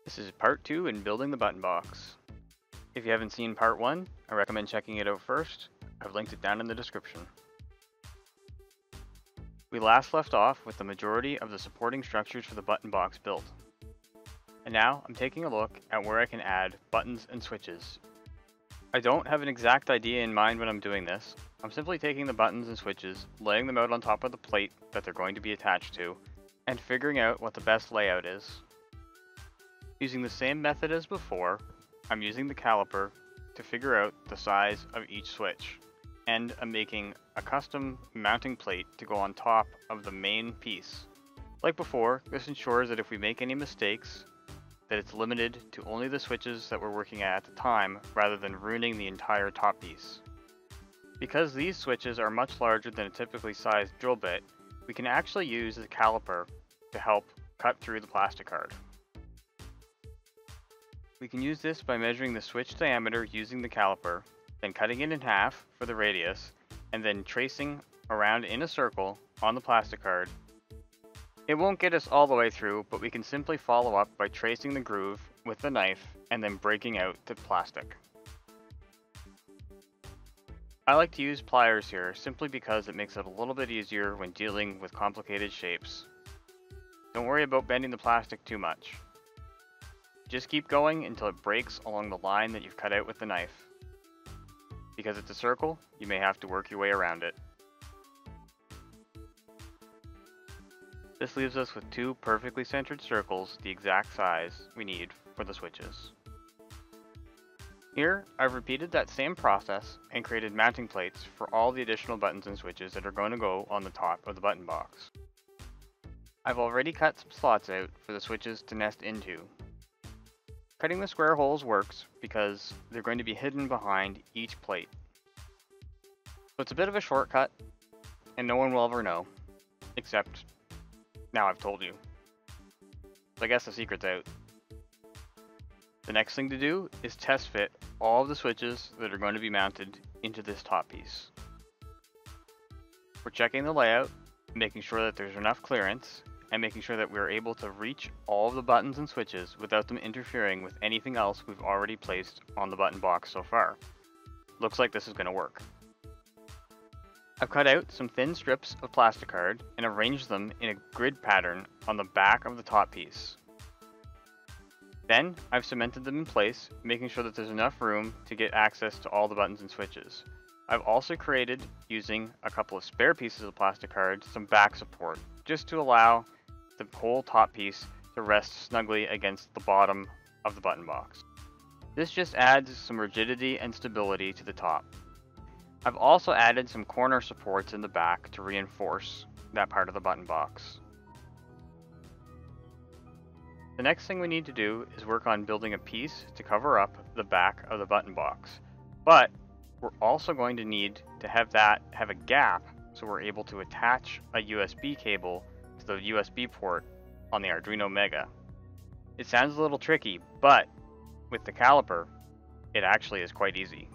This is part 2 in building the button box. If you haven't seen part 1, I recommend checking it out first. I've linked it down in the description. We last left off with the majority of the supporting structures for the button box built. And now I'm taking a look at where I can add buttons and switches. I don't have an exact idea in mind when I'm doing this. I'm simply taking the buttons and switches, laying them out on top of the plate that they're going to be attached to, and figuring out what the best layout is. Using the same method as before, I'm using the caliper to figure out the size of each switch, and I'm making a custom mounting plate to go on top of the main piece. Like before, this ensures that if we make any mistakes, that it's limited to only the switches that we're working at the time rather than ruining the entire top piece. Because these switches are much larger than a typically sized drill bit, we can actually use the caliper to help cut through the plastic card. We can use this by measuring the switch diameter using the caliper, then cutting it in half for the radius, and then tracing around in a circle on the plastic card. It won't get us all the way through, but we can simply follow up by tracing the groove with the knife and then breaking out the plastic. I like to use pliers here simply because it makes it a little bit easier when dealing with complicated shapes. Don't worry about bending the plastic too much. Just keep going until it breaks along the line that you've cut out with the knife. Because it's a circle, you may have to work your way around it. This leaves us with two perfectly centered circles the exact size we need for the switches. Here, I've repeated that same process and created mounting plates for all the additional buttons and switches that are going to go on the top of the button box. I've already cut some slots out for the switches to nest into. Cutting the square holes works because they're going to be hidden behind each plate. So it's a bit of a shortcut, and no one will ever know, except now I've told you. So I guess the secret's out. The next thing to do is test fit all of the switches that are going to be mounted into this top piece. We're checking the layout, making sure that there's enough clearance, and making sure that we're able to reach all of the buttons and switches without them interfering with anything else we've already placed on the button box so far. Looks like this is going to work. I've cut out some thin strips of plastic card and arranged them in a grid pattern on the back of the top piece. Then I've cemented them in place, making sure that there's enough room to get access to all the buttons and switches. I've also created, using a couple of spare pieces of plastic card, some back support, just to allow the whole top piece to rest snugly against the bottom of the button box. This just adds some rigidity and stability to the top. I've also added some corner supports in the back to reinforce that part of the button box. The next thing we need to do is work on building a piece to cover up the back of the button box, but we're also going to need to have a gap so we're able to attach a USB cable to the USB port on the Arduino Mega. It sounds a little tricky, but with the caliper, it actually is quite easy.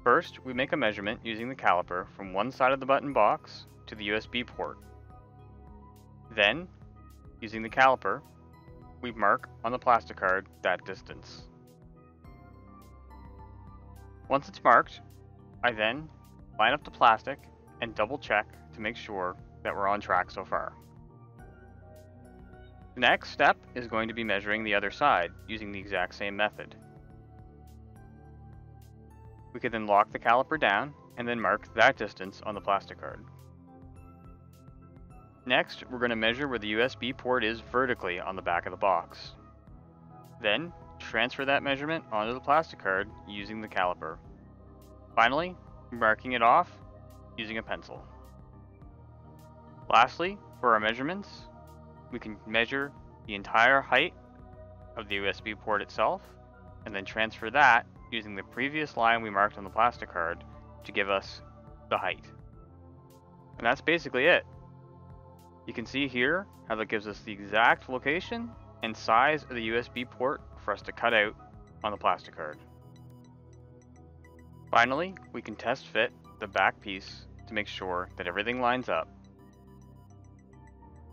First, we make a measurement using the caliper from one side of the button box to the USB port. Then, using the caliper, we mark on the plastic card that distance. Once it's marked, I then line up the plastic and double check to make sure that we're on track so far. The next step is going to be measuring the other side using the exact same method. We could then lock the caliper down and then mark that distance on the plastic card. Next, we're going to measure where the USB port is vertically on the back of the box. Then, transfer that measurement onto the plastic card using the caliper. Finally, marking it off using a pencil. Lastly, for our measurements, we can measure the entire height of the USB port itself, and then transfer that using the previous line we marked on the plastic card to give us the height. And that's basically it. You can see here how that gives us the exact location and size of the USB port for us to cut out on the plastic card. Finally, we can test fit the back piece to make sure that everything lines up.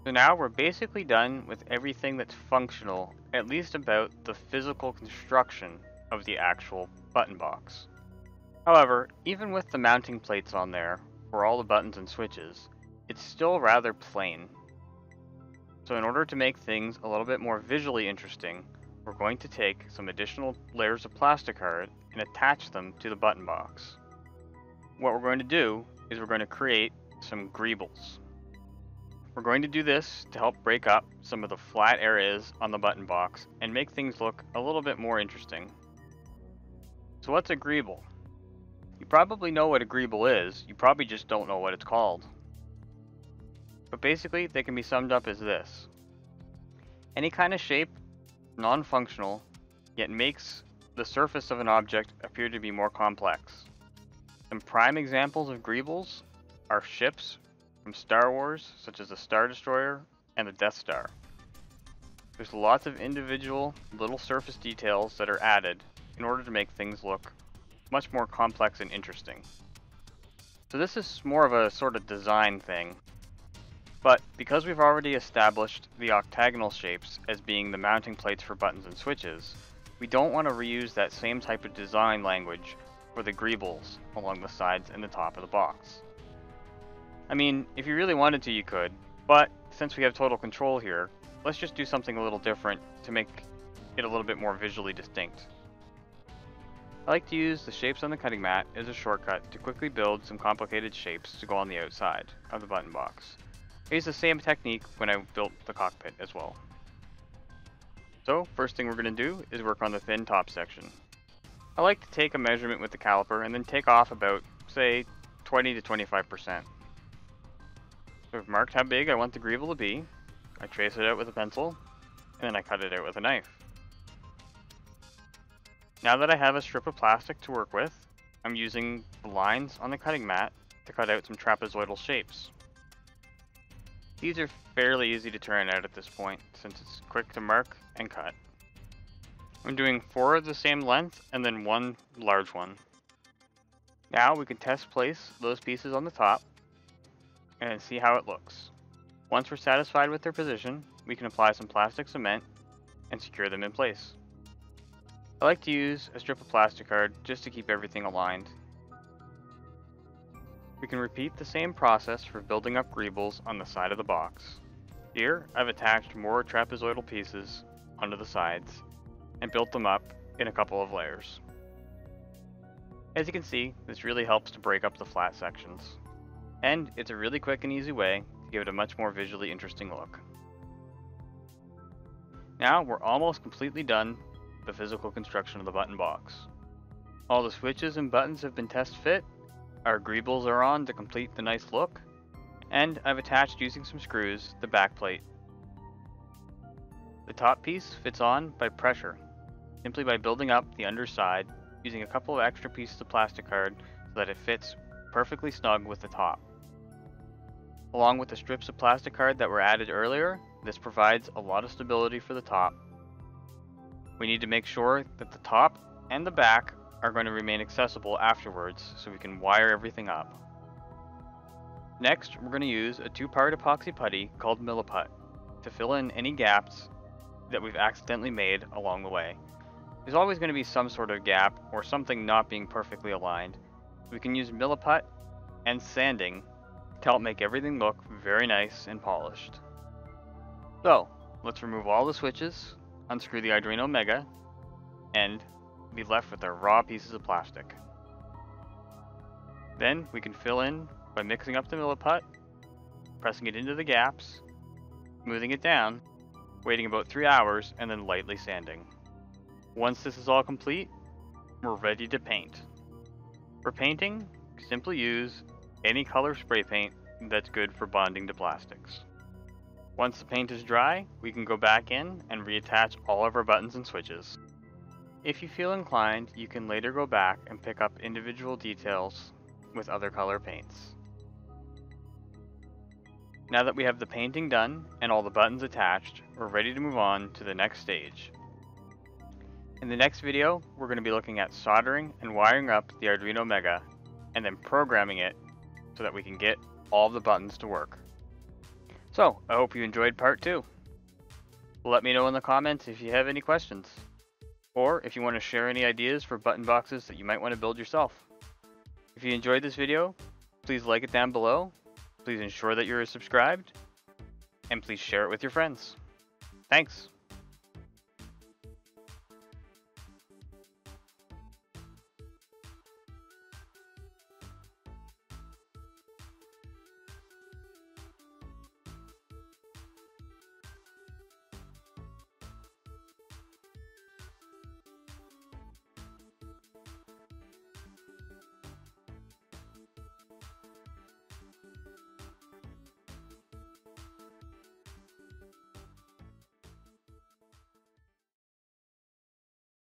So now we're basically done with everything that's functional, at least about the physical construction of the actual button box. However, even with the mounting plates on there for all the buttons and switches, it's still rather plain. So in order to make things a little bit more visually interesting, we're going to take some additional layers of plastic card and attach them to the button box. What we're going to do is we're going to create some gribbles. We're going to do this to help break up some of the flat areas on the button box and make things look a little bit more interesting. So what's a gribble? You probably know what a gribble is, you probably just don't know what it's called. But basically, they can be summed up as this. Any kind of shape, non-functional, yet makes the surface of an object appear to be more complex. Some prime examples of gribbles are ships from Star Wars, such as the Star Destroyer and the Death Star. There's lots of individual little surface details that are added in order to make things look much more complex and interesting. So this is more of a sort of design thing. But because we've already established the octagonal shapes as being the mounting plates for buttons and switches, we don't want to reuse that same type of design language for the gribbles along the sides and the top of the box. I mean, if you really wanted to, you could, but since we have total control here, let's just do something a little different to make it a little bit more visually distinct. I like to use the shapes on the cutting mat as a shortcut to quickly build some complicated shapes to go on the outside of the button box. I use the same technique when I built the cockpit as well. So, first thing we're going to do is work on the thin top section. I like to take a measurement with the caliper and then take off about, say, 20 to 25%. So I've marked how big I want the gribble to be, I trace it out with a pencil, and then I cut it out with a knife. Now that I have a strip of plastic to work with, I'm using the lines on the cutting mat to cut out some trapezoidal shapes. These are fairly easy to turn out at this point, since it's quick to mark and cut. I'm doing 4 of the same length and then 1 large one. Now we can test place those pieces on the top and see how it looks. Once we're satisfied with their position, we can apply some plastic cement and secure them in place. I like to use a strip of plastic card just to keep everything aligned. We can repeat the same process for building up gribbles on the side of the box. Here, I've attached more trapezoidal pieces onto the sides and built them up in a couple of layers. As you can see, this really helps to break up the flat sections. And it's a really quick and easy way to give it a much more visually interesting look. Now we're almost completely done with the physical construction of the button box. All the switches and buttons have been test fit, our gribbles are on to complete the nice look, and I've attached using some screws the back plate. The top piece fits on by pressure, simply by building up the underside using a couple of extra pieces of plastic card so that it fits perfectly snug with the top. Along with the strips of plastic card that were added earlier, this provides a lot of stability for the top. We need to make sure that the top and the back are going to remain accessible afterwards so we can wire everything up. Next, we're going to use a 2-part epoxy putty called Milliput to fill in any gaps that we've accidentally made along the way. There's always going to be some sort of gap or something not being perfectly aligned. We can use Milliput and sanding to help make everything look very nice and polished. So, let's remove all the switches, unscrew the Arduino Mega, and be left with our raw pieces of plastic. Then we can fill in by mixing up the Milliput, pressing it into the gaps, smoothing it down, waiting about 3 hours, and then lightly sanding. Once this is all complete, we're ready to paint. For painting, simply use any color spray paint that's good for bonding to plastics. Once the paint is dry, we can go back in and reattach all of our buttons and switches. If you feel inclined, you can later go back and pick up individual details with other color paints. Now that we have the painting done and all the buttons attached, we're ready to move on to the next stage. In the next video, we're going to be looking at soldering and wiring up the Arduino Mega, and then programming it so that we can get all the buttons to work. So, I hope you enjoyed part 2. Let me know in the comments if you have any questions, or if you want to share any ideas for button boxes that you might want to build yourself. If you enjoyed this video, please like it down below, please ensure that you're subscribed, and please share it with your friends. Thanks!